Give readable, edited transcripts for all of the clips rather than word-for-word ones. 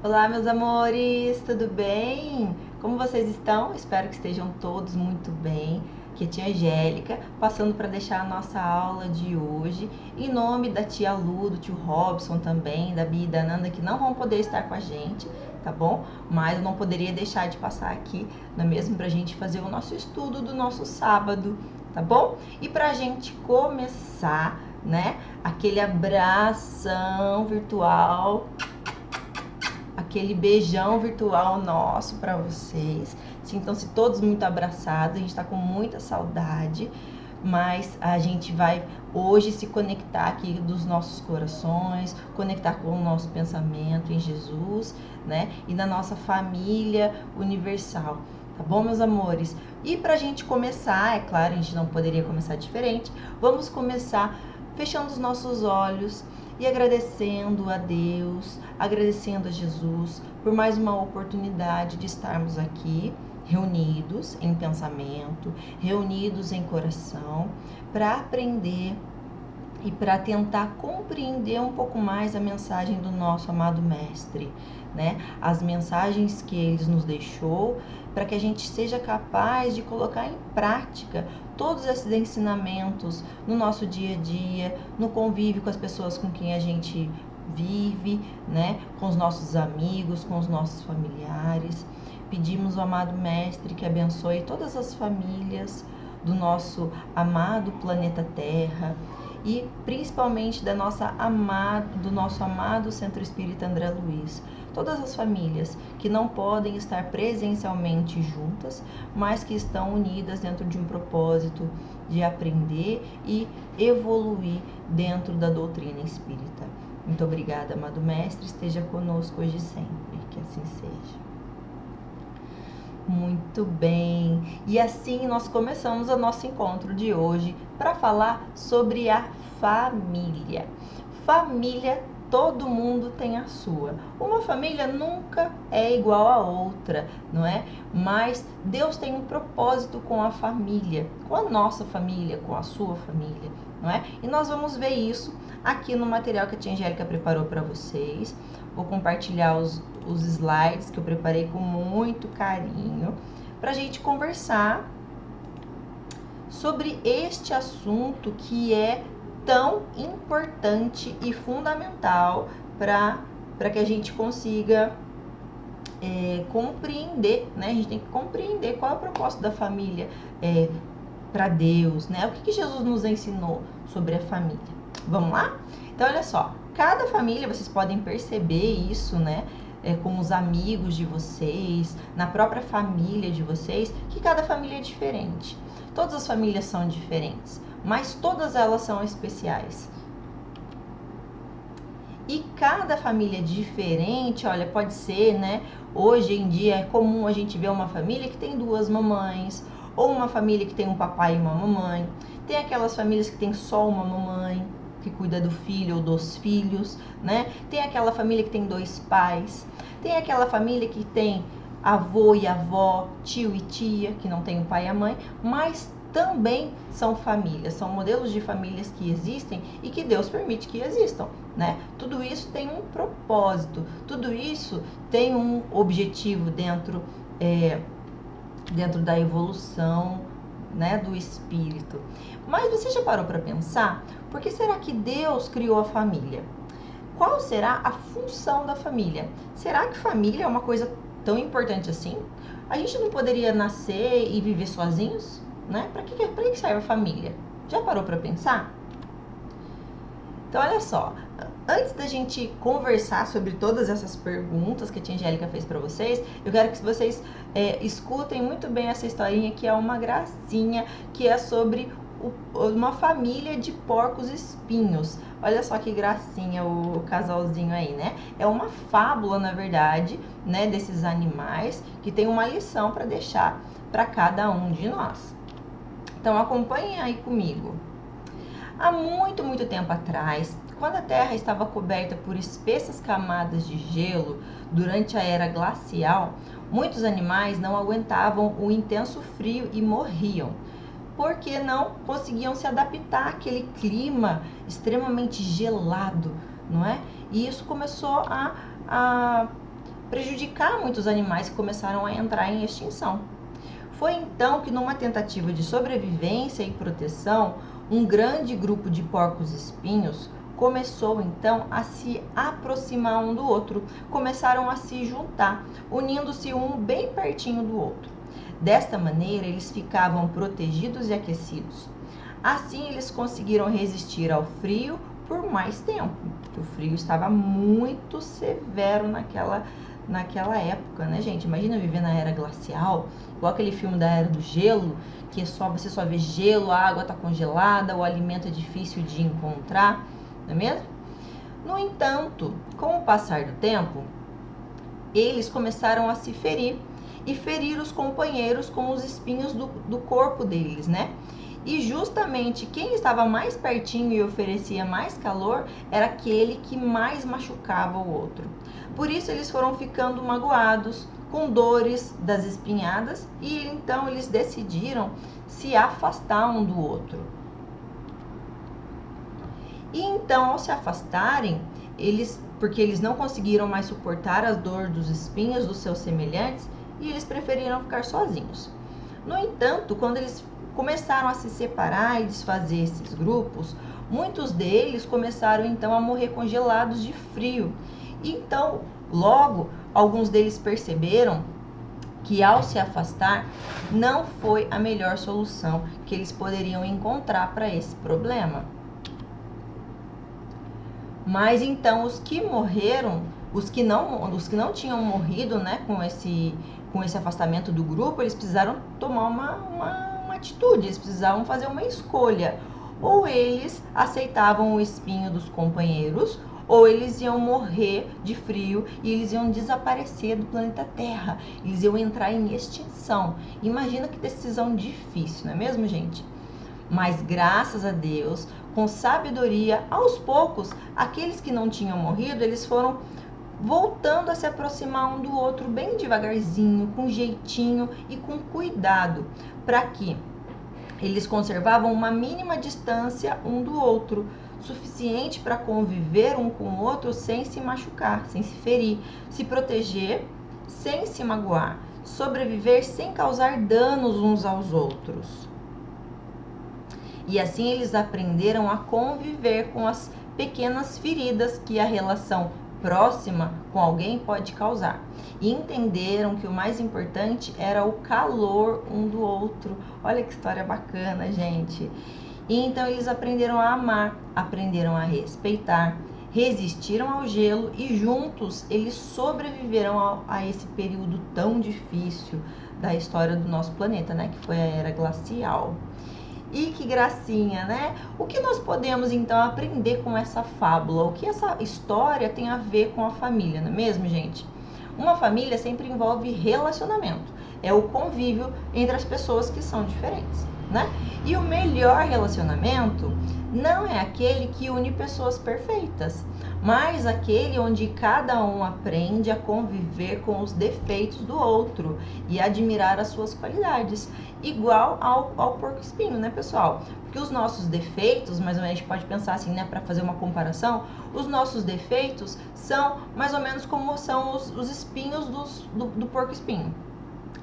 Olá, meus amores, tudo bem? Como vocês estão? Espero que estejam todos muito bem. Aqui é a tia Angélica, passando para deixar a nossa aula de hoje, em nome da tia Lu, do tio Robson também, da Bia e da Nanda, que não vão poder estar com a gente, tá bom? Mas eu não poderia deixar de passar aqui, não é mesmo? Pra gente fazer o nosso estudo do nosso sábado, tá bom? E pra gente começar, né, aquele abração virtual, aquele beijão virtual nosso para vocês. Sintam-se todos muito abraçados, a gente está com muita saudade, mas a gente vai hoje se conectar aqui dos nossos corações, conectar com o nosso pensamento em Jesus, né? E na nossa família universal. Tá bom, meus amores? E pra gente começar, é claro, a gente não poderia começar diferente, vamos começar fechando os nossos olhos e agradecendo a Deus, agradecendo a Jesus por mais uma oportunidade de estarmos aqui reunidos em pensamento, reunidos em coração, para aprender e para tentar compreender um pouco mais a mensagem do nosso amado Mestre, né? As mensagens que ele nos deixou, para que a gente seja capaz de colocar em prática todos esses ensinamentos no nosso dia a dia, no convívio com as pessoas com quem a gente vive, né? Com os nossos amigos, com os nossos familiares. Pedimos ao amado Mestre que abençoe todas as famílias do nosso amado planeta Terra e principalmente do nosso amado Centro Espírita André Luiz. Todas as famílias que não podem estar presencialmente juntas, mas que estão unidas dentro de um propósito de aprender e evoluir dentro da doutrina espírita. Muito obrigada, amado Mestre, esteja conosco hoje e sempre, que assim seja. Muito bem, e assim nós começamos o nosso encontro de hoje para falar sobre a família. Família, todo mundo tem a sua. Uma família nunca é igual a outra, não é? Mas Deus tem um propósito com a família, com a nossa família, com a sua família, não é? E nós vamos ver isso aqui no material que a tia Angélica preparou para vocês. Vou compartilhar os slides que eu preparei com muito carinho para a gente conversar sobre este assunto que é tão importante e fundamental para que a gente consiga compreender, né? A gente tem que compreender qual é o propósito da família para Deus, né? O que Jesus nos ensinou sobre a família. Vamos lá? Então, olha só, cada família, vocês podem perceber isso, né? Com os amigos de vocês, na própria família de vocês, que cada família é diferente. Todas as famílias são diferentes, mas todas elas são especiais. E cada família diferente, olha, pode ser, né? Hoje em dia é comum a gente ver uma família que tem duas mamães, ou uma família que tem um papai e uma mamãe. Tem aquelas famílias que tem só uma mamãe, que cuida do filho ou dos filhos, né? Tem aquela família que tem dois pais. Tem aquela família que tem avô e avó, tio e tia, que não tem o pai e a mãe, mas também são famílias, são modelos de famílias que existem e que Deus permite que existam, né? Tudo isso tem um propósito, tudo isso tem um objetivo dentro da evolução, né, do espírito. Mas você já parou para pensar? Por que será que Deus criou a família? Qual será a função da família? Será que família é uma coisa tão importante assim? A gente não poderia nascer e viver sozinhos, né? Para que serve a família? Já parou para pensar? Então, olha só, antes da gente conversar sobre todas essas perguntas que a tia Angélica fez para vocês, eu quero que vocês escutem muito bem essa historinha, que é uma gracinha, que é sobre uma família de porcos espinhos. Olha só que gracinha o casalzinho aí, né? É uma fábula, na verdade, né, desses animais, que tem uma lição para deixar para cada um de nós. Então, acompanhem aí comigo. Há muito, muito tempo atrás, quando a Terra estava coberta por espessas camadas de gelo durante a era glacial, muitos animais não aguentavam o intenso frio e morriam, porque não conseguiam se adaptar àquele clima extremamente gelado, não é? E isso começou a prejudicar muitos animais que começaram a entrar em extinção. Foi então que, numa tentativa de sobrevivência e proteção, um grande grupo de porcos-espinhos começou então a se aproximar um do outro, começaram a se juntar, unindo-se um bem pertinho do outro. Desta maneira, eles ficavam protegidos e aquecidos. Assim, eles conseguiram resistir ao frio por mais tempo, porque o frio estava muito severo naquela época, né, gente? Imagina viver na era glacial, igual aquele filme da Era do Gelo, que você só vê gelo, a água está congelada, o alimento é difícil de encontrar, não é mesmo? No entanto, com o passar do tempo, eles começaram a se ferir e ferir os companheiros com os espinhos do corpo deles, né? E justamente quem estava mais pertinho e oferecia mais calor era aquele que mais machucava o outro. Por isso eles foram ficando magoados, com dores das espinhadas, e então eles decidiram se afastar um do outro. E então, ao se afastarem, porque eles não conseguiram mais suportar as dores dos espinhos dos seus semelhantes, e eles preferiram ficar sozinhos. No entanto, quando eles começaram a se separar e desfazer esses grupos, muitos deles começaram então a morrer congelados de frio. E então, logo, alguns deles perceberam que ao se afastar não foi a melhor solução que eles poderiam encontrar para esse problema. Mas então os que morreram, os que não tinham morrido, né, com esse afastamento do grupo, eles precisaram tomar uma atitude, eles precisavam fazer uma escolha. Ou eles aceitavam o espinho dos companheiros, ou eles iam morrer de frio e eles iam desaparecer do planeta Terra. Eles iam entrar em extinção. Imagina que decisão difícil, não é mesmo, gente? Mas graças a Deus, com sabedoria, aos poucos, aqueles que não tinham morrido, eles foram voltando a se aproximar um do outro bem devagarzinho, com jeitinho e com cuidado, para que eles conservavam uma mínima distância um do outro, suficiente para conviver um com o outro sem se machucar, sem se ferir, se proteger sem se magoar, sobreviver sem causar danos uns aos outros. E assim eles aprenderam a conviver com as pequenas feridas que a relação próxima com alguém pode causar. E entenderam que o mais importante era o calor um do outro. Olha que história bacana, gente. E então eles aprenderam a amar, aprenderam a respeitar, resistiram ao gelo e juntos eles sobreviveram a esse período tão difícil da história do nosso planeta, né? Que foi a Era Glacial. E que gracinha, né? O que nós podemos então aprender com essa fábula? O que essa história tem a ver com a família, não é mesmo, gente? Uma família sempre envolve relacionamento. É o convívio entre as pessoas que são diferentes, né? E o melhor relacionamento não é aquele que une pessoas perfeitas, mas aquele onde cada um aprende a conviver com os defeitos do outro e admirar as suas qualidades, igual ao porco-espinho, né, pessoal? Porque os nossos defeitos, mais ou menos a gente pode pensar assim, né, para fazer uma comparação, os nossos defeitos são mais ou menos como são os espinhos do porco-espinho.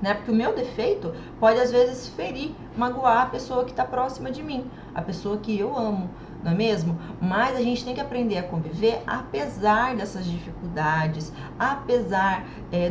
Né? Porque o meu defeito pode às vezes ferir, magoar a pessoa que está próxima de mim, a pessoa que eu amo, não é mesmo? Mas a gente tem que aprender a conviver apesar dessas dificuldades, apesar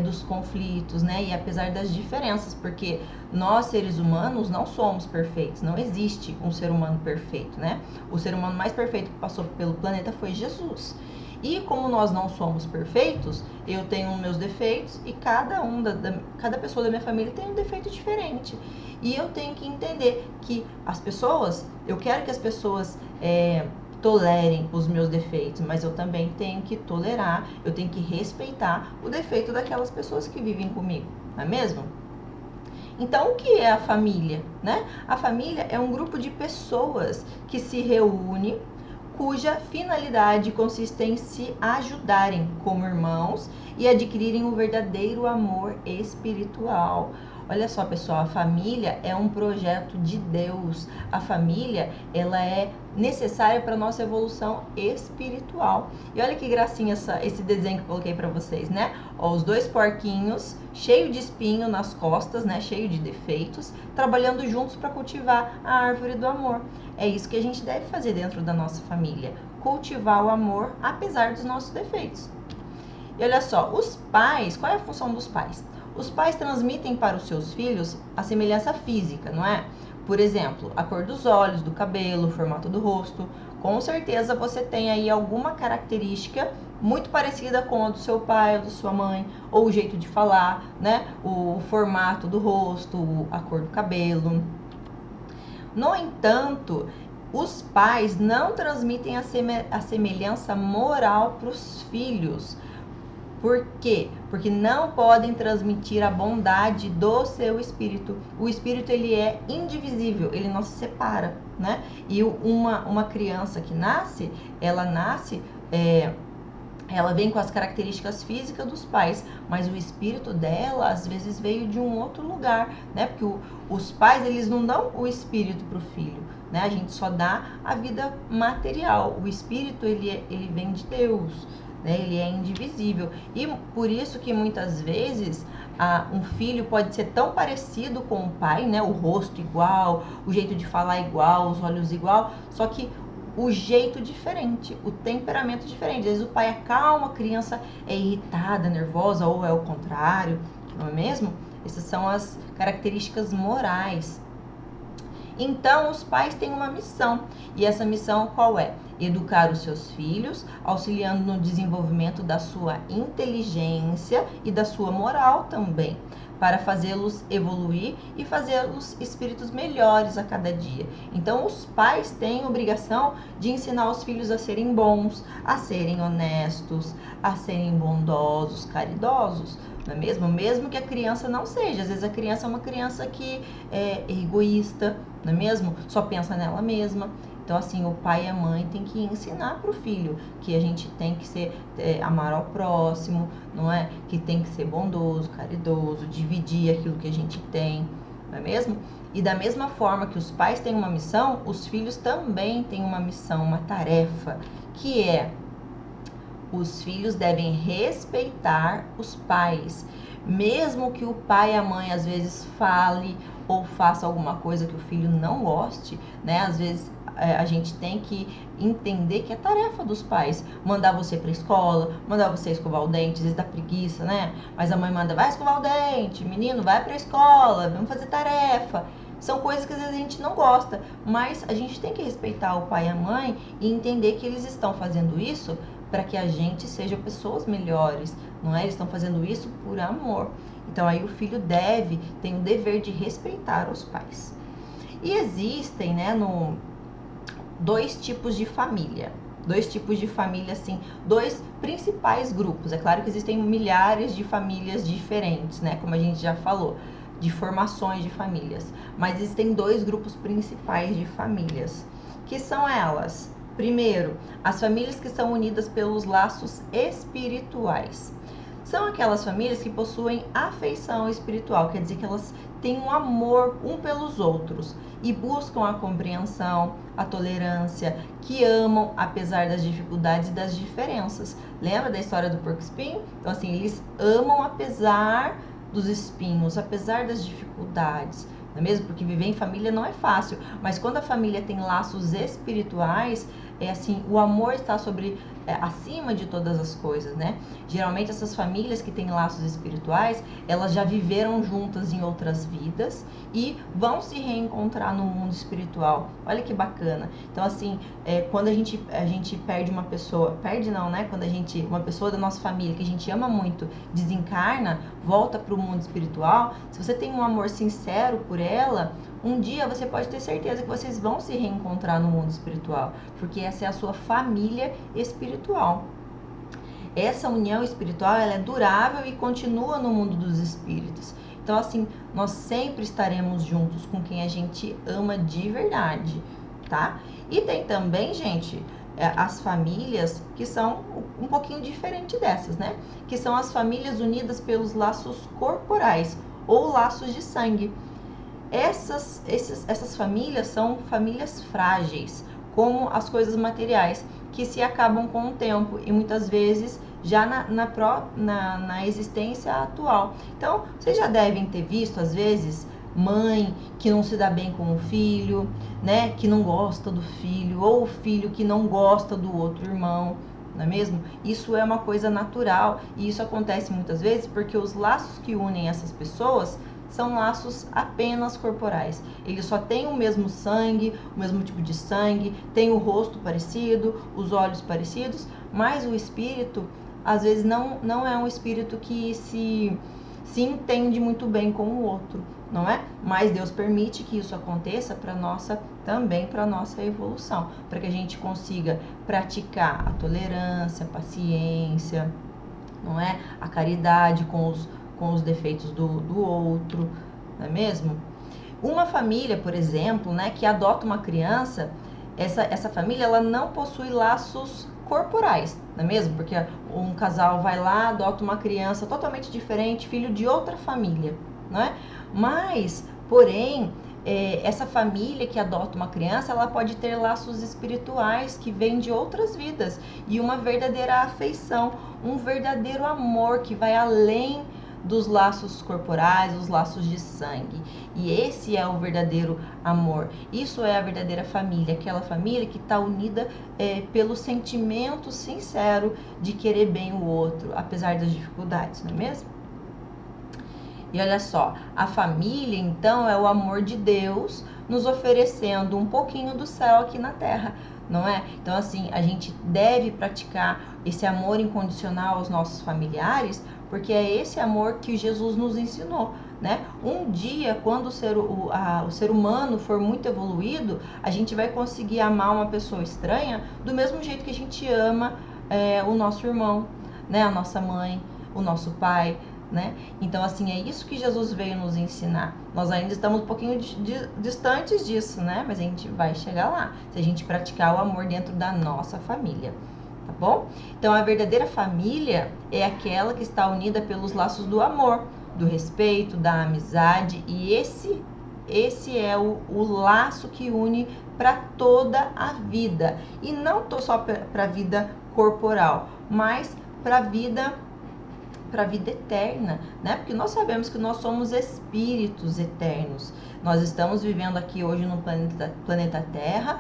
dos conflitos, né? E apesar das diferenças, porque nós seres humanos não somos perfeitos, não existe um ser humano perfeito, né? O ser humano mais perfeito que passou pelo planeta foi Jesus. E como nós não somos perfeitos, eu tenho meus defeitos e cada pessoa da minha família tem um defeito diferente. E eu tenho que entender que eu quero que as pessoas tolerem os meus defeitos, mas eu também tenho que tolerar, eu tenho que respeitar o defeito daquelas pessoas que vivem comigo, não é mesmo? Então, o que é a família, né? A família é um grupo de pessoas que se reúne, cuja finalidade consiste em se ajudarem como irmãos e adquirirem o verdadeiro amor espiritual. Olha só, pessoal, a família é um projeto de Deus. A família, ela é necessária para nossa evolução espiritual. E olha que gracinha esse desenho que eu coloquei para vocês, né? Ó, os dois porquinhos, cheio de espinho nas costas, né? Cheio de defeitos, trabalhando juntos para cultivar a árvore do amor. É isso que a gente deve fazer dentro da nossa família, cultivar o amor apesar dos nossos defeitos. E olha só, os pais, qual é a função dos pais? Os pais transmitem para os seus filhos a semelhança física, não é? Por exemplo, a cor dos olhos, do cabelo, o formato do rosto. Com certeza você tem aí alguma característica muito parecida com a do seu pai ou da sua mãe, ou o jeito de falar, né? O formato do rosto, a cor do cabelo. No entanto, os pais não transmitem a semelhança moral para os filhos. Por quê? Porque não podem transmitir a bondade do seu espírito. O espírito, ele é indivisível, ele não se separa, né? E uma criança que nasce, ela vem com as características físicas dos pais, mas o espírito dela, às vezes, veio de um outro lugar, né? Porque os pais, eles não dão o espírito para o filho, né? A gente só dá a vida material. O espírito, ele vem de Deus, né? Ele é indivisível. E por isso que muitas vezes um filho pode ser tão parecido com o pai, né? O rosto igual, o jeito de falar igual, os olhos igual, só que o jeito diferente, o temperamento diferente. Às vezes o pai acalma, a criança é irritada, nervosa, ou é o contrário, não é mesmo? Essas são as características morais. Então, os pais têm uma missão. E essa missão qual é? Educar os seus filhos, auxiliando no desenvolvimento da sua inteligência e da sua moral também, para fazê-los evoluir e fazê-los espíritos melhores a cada dia. Então, os pais têm a obrigação de ensinar os filhos a serem bons, a serem honestos, a serem bondosos, caridosos, não é mesmo? Mesmo que a criança não seja. Às vezes a criança é uma criança que é egoísta, não é mesmo? Só pensa nela mesma. Então, assim, o pai e a mãe tem que ensinar para o filho que a gente tem que amar ao próximo, não é? Que tem que ser bondoso, caridoso, dividir aquilo que a gente tem, não é mesmo? E da mesma forma que os pais têm uma missão, os filhos também têm uma missão, uma tarefa, que é: os filhos devem respeitar os pais, mesmo que o pai e a mãe às vezes fale ou faça alguma coisa que o filho não goste, né? Às vezes a gente tem que entender que é tarefa dos pais mandar você para a escola, mandar você escovar o dente, às vezes dá preguiça, né? Mas a mãe manda: vai escovar o dente, menino, vai para a escola, vamos fazer tarefa. São coisas que às vezes a gente não gosta, mas a gente tem que respeitar o pai e a mãe e entender que eles estão fazendo isso para que a gente seja pessoas melhores, não é? Eles estão fazendo isso por amor. Então aí o filho tem o dever de respeitar os pais. E existem, né, dois tipos de família. Dois tipos de família, assim, dois principais grupos. É claro que existem milhares de famílias diferentes, né, como a gente já falou, de formações de famílias. Mas existem dois grupos principais de famílias, que são elas: primeiro, as famílias que são unidas pelos laços espirituais. São aquelas famílias que possuem afeição espiritual, quer dizer que elas têm um amor um pelos outros e buscam a compreensão, a tolerância, que amam apesar das dificuldades e das diferenças. Lembra da história do porco-espinho? Então, assim, eles amam apesar dos espinhos, apesar das dificuldades, não é mesmo? Porque viver em família não é fácil, mas quando a família tem laços espirituais, é assim, o amor está acima de todas as coisas, né? Geralmente essas famílias que têm laços espirituais, elas já viveram juntas em outras vidas e vão se reencontrar no mundo espiritual. Olha que bacana. Então, assim, quando a gente perde uma pessoa, perde não, né? Quando uma pessoa da nossa família que a gente ama muito desencarna, volta para o mundo espiritual, se você tem um amor sincero por ela, um dia você pode ter certeza que vocês vão se reencontrar no mundo espiritual, porque essa é a sua família espiritual. Essa união espiritual, ela é durável e continua no mundo dos espíritos. Então, assim, nós sempre estaremos juntos com quem a gente ama de verdade, tá? E tem também, gente, as famílias que são um pouquinho diferente dessas, né? Que são as famílias unidas pelos laços corporais, ou laços de sangue. Essas famílias são famílias frágeis, como as coisas materiais, que se acabam com o tempo e muitas vezes já na existência atual. Então, vocês já devem ter visto, às vezes, mãe que não se dá bem com o filho, né, que não gosta do filho, ou o filho que não gosta do outro irmão, não é mesmo? Isso é uma coisa natural e isso acontece muitas vezes porque os laços que unem essas pessoas são laços apenas corporais. Eles só têm o mesmo sangue, o mesmo tipo de sangue, tem o rosto parecido, os olhos parecidos, mas o espírito, às vezes, não é um espírito que se entende muito bem com o outro, não é? Mas Deus permite que isso aconteça também para nossa evolução, para que a gente consiga praticar a tolerância, a paciência, não é? A caridade com os defeitos do outro, não é mesmo? Uma família, por exemplo, né, que adota uma criança, essa família ela não possui laços corporais, não é mesmo? Porque um casal vai lá, adota uma criança totalmente diferente, filho de outra família, não é? Mas, porém, essa família que adota uma criança, ela pode ter laços espirituais que vêm de outras vidas e uma verdadeira afeição, um verdadeiro amor que vai além dos laços corporais, os laços de sangue. E esse é o verdadeiro amor. Isso é a verdadeira família, aquela família que está unida pelo sentimento sincero de querer bem o outro, apesar das dificuldades, não é mesmo? E olha só, a família, então, é o amor de Deus nos oferecendo um pouquinho do céu aqui na terra, não é? Então, assim, a gente deve praticar esse amor incondicional aos nossos familiares, porque é esse amor que Jesus nos ensinou, né? Um dia, quando o ser humano for muito evoluído, a gente vai conseguir amar uma pessoa estranha do mesmo jeito que a gente ama o nosso irmão, né? A nossa mãe, o nosso pai, né? Então, assim, é isso que Jesus veio nos ensinar. Nós ainda estamos um pouquinho distantes disso, né? Mas a gente vai chegar lá, se a gente praticar o amor dentro da nossa família, tá bom? Então, a verdadeira família é aquela que está unida pelos laços do amor, do respeito, da amizade, e esse é o laço que une para toda a vida, e não só para a vida corporal, mas para a vida eterna, né? Porque nós sabemos que nós somos espíritos eternos. Nós estamos vivendo aqui hoje no planeta Terra,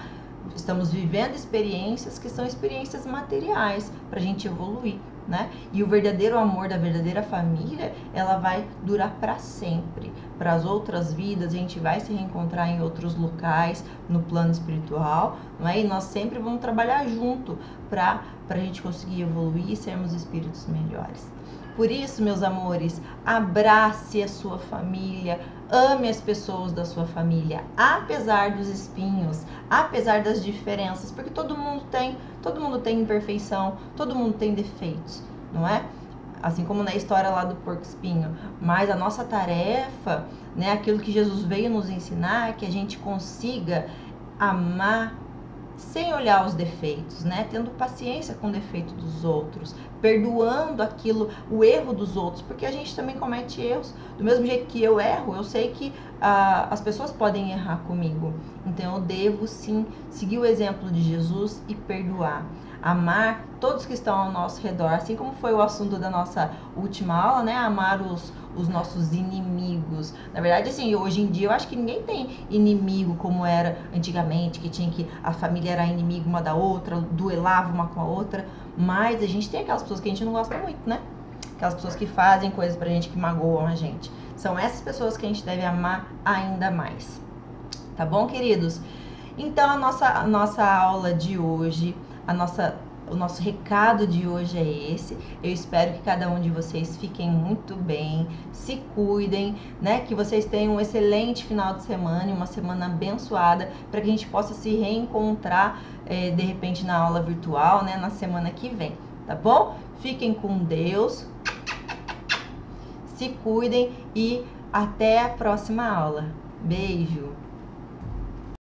estamos vivendo experiências que são experiências materiais para a gente evoluir, né? E o verdadeiro amor da verdadeira família, ela vai durar para sempre. Para as outras vidas, a gente vai se reencontrar em outros locais, no plano espiritual, não é? E nós sempre vamos trabalhar junto para a gente conseguir evoluir e sermos espíritos melhores. Por isso, meus amores, abrace a sua família, ame as pessoas da sua família, apesar dos espinhos, apesar das diferenças, porque todo mundo tem imperfeição, todo mundo tem defeitos, não é? Assim como na história lá do porco-espinho. Mas a nossa tarefa, né, aquilo que Jesus veio nos ensinar, é que a gente consiga amar sem olhar os defeitos, né? Tendo paciência com o defeito dos outros, perdoando o erro dos outros, porque a gente também comete erros. Do mesmo jeito que eu erro, eu sei que as pessoas podem errar comigo. Então eu devo sim seguir o exemplo de Jesus e perdoar. Amar todos que estão ao nosso redor, assim como foi o assunto da nossa última aula, né? Amar os nossos inimigos. Na verdade, assim, hoje em dia eu acho que ninguém tem inimigo como era antigamente, que a família era inimigo uma da outra, duelava uma com a outra, mas a gente tem aquelas pessoas que a gente não gosta muito, né? Aquelas pessoas que fazem coisas pra gente, que magoam a gente. São essas pessoas que a gente deve amar ainda mais. Tá bom, queridos? Então, a nossa aula de hoje, o nosso recado de hoje é esse. Eu espero que cada um de vocês fiquem muito bem, se cuidem, né? Que vocês tenham um excelente final de semana, uma semana abençoada, para que a gente possa se reencontrar, de repente, na aula virtual, né? Na semana que vem, tá bom? Fiquem com Deus, se cuidem e até a próxima aula. Beijo!